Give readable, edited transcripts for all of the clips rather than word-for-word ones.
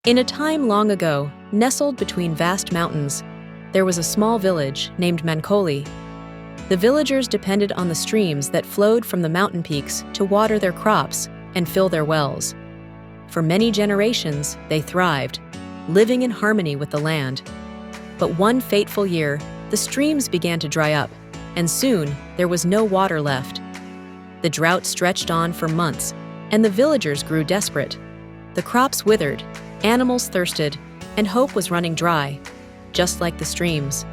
In a time long ago, nestled between vast mountains, there was a small village named Mankoli. The villagers depended on the streams that flowed from the mountain peaks to water their crops and fill their wells. For many generations, they thrived, living in harmony with the land. But one fateful year, the streams began to dry up, and soon there was no water left. The drought stretched on for months, and the villagers grew desperate. The crops withered, animals thirsted, and hope was running dry, just like the streams.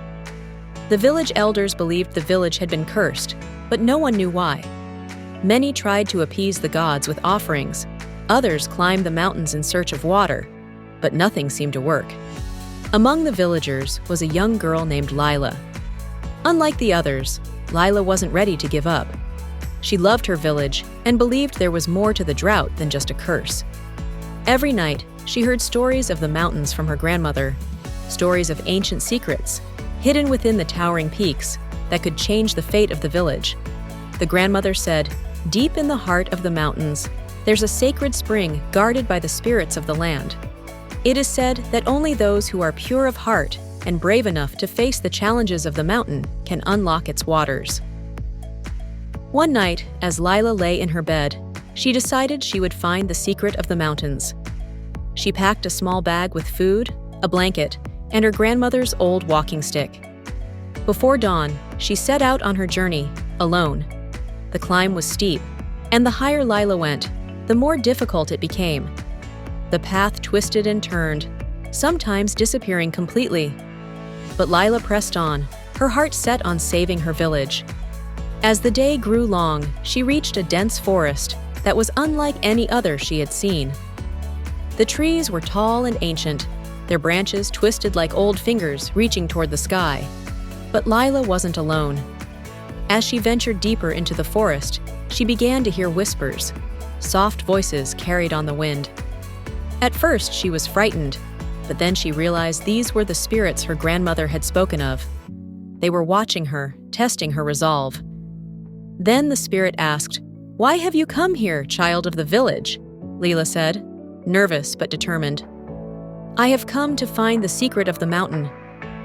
The village elders believed the village had been cursed, but no one knew why. Many tried to appease the gods with offerings. Others climbed the mountains in search of water, but nothing seemed to work. Among the villagers was a young girl named Lila. Unlike the others, Lila wasn't ready to give up. She loved her village and believed there was more to the drought than just a curse. Every night, she heard stories of the mountains from her grandmother, stories of ancient secrets hidden within the towering peaks that could change the fate of the village. The grandmother said, "Deep in the heart of the mountains, there's a sacred spring guarded by the spirits of the land. It is said that only those who are pure of heart and brave enough to face the challenges of the mountain can unlock its waters." One night, as Lila lay in her bed, she decided she would find the secret of the mountains. She packed a small bag with food, a blanket, and her grandmother's old walking stick. Before dawn, she set out on her journey, alone. The climb was steep, and the higher Lila went, the more difficult it became. The path twisted and turned, sometimes disappearing completely. But Lila pressed on, her heart set on saving her village. As the day grew long, she reached a dense forest that was unlike any other she had seen. The trees were tall and ancient, their branches twisted like old fingers reaching toward the sky. But Lila wasn't alone. As she ventured deeper into the forest, she began to hear whispers, soft voices carried on the wind. At first, she was frightened, but then she realized these were the spirits her grandmother had spoken of. They were watching her, testing her resolve. Then the spirit asked, "Why have you come here, child of the village?" Lila said, nervous but determined. "I have come to find the secret of the mountain.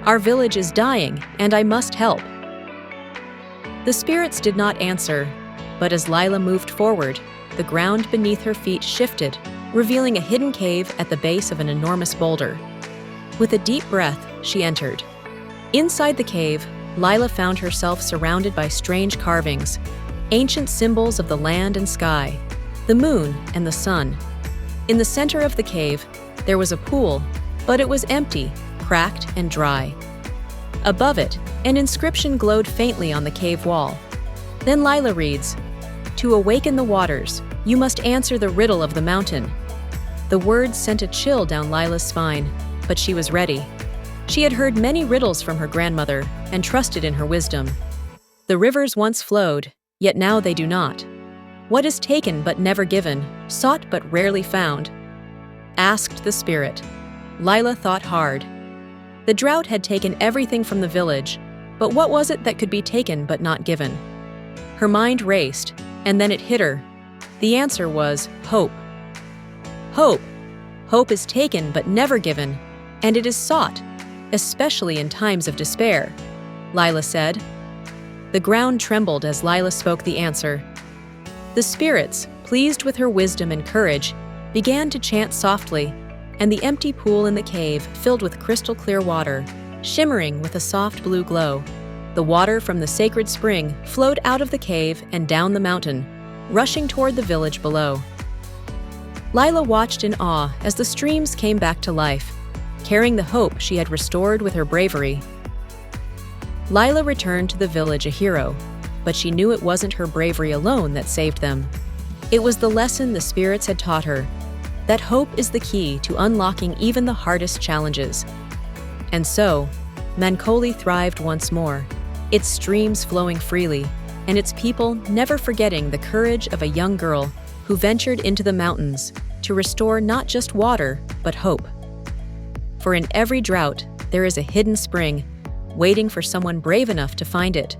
Our village is dying, and I must help." The spirits did not answer, but as Lila moved forward, the ground beneath her feet shifted, revealing a hidden cave at the base of an enormous boulder. With a deep breath, she entered. Inside the cave, Lila found herself surrounded by strange carvings, ancient symbols of the land and sky, the moon and the sun. In the center of the cave, there was a pool, but it was empty, cracked and dry. Above it, an inscription glowed faintly on the cave wall. Then Lila reads, "To awaken the waters, you must answer the riddle of the mountain." The words sent a chill down Lila's spine, but she was ready. She had heard many riddles from her grandmother and trusted in her wisdom. The rivers once flowed, yet now they do not. What is taken but never given, sought but rarely found? Asked the spirit. Lila thought hard. The drought had taken everything from the village, but what was it that could be taken but not given? Her mind raced, and then it hit her. The answer was hope. Hope. Hope is taken but never given, and it is sought, especially in times of despair, Lila said. The ground trembled as Lila spoke the answer. The spirits, pleased with her wisdom and courage, began to chant softly, and the empty pool in the cave filled with crystal clear water, shimmering with a soft blue glow. The water from the sacred spring flowed out of the cave and down the mountain, rushing toward the village below. Lila watched in awe as the streams came back to life, carrying the hope she had restored with her bravery. Lila returned to the village a hero, but she knew it wasn't her bravery alone that saved them. It was the lesson the spirits had taught her, that hope is the key to unlocking even the hardest challenges. And so, Mankoli thrived once more, its streams flowing freely, and its people never forgetting the courage of a young girl who ventured into the mountains to restore not just water, but hope. For in every drought, there is a hidden spring, waiting for someone brave enough to find it.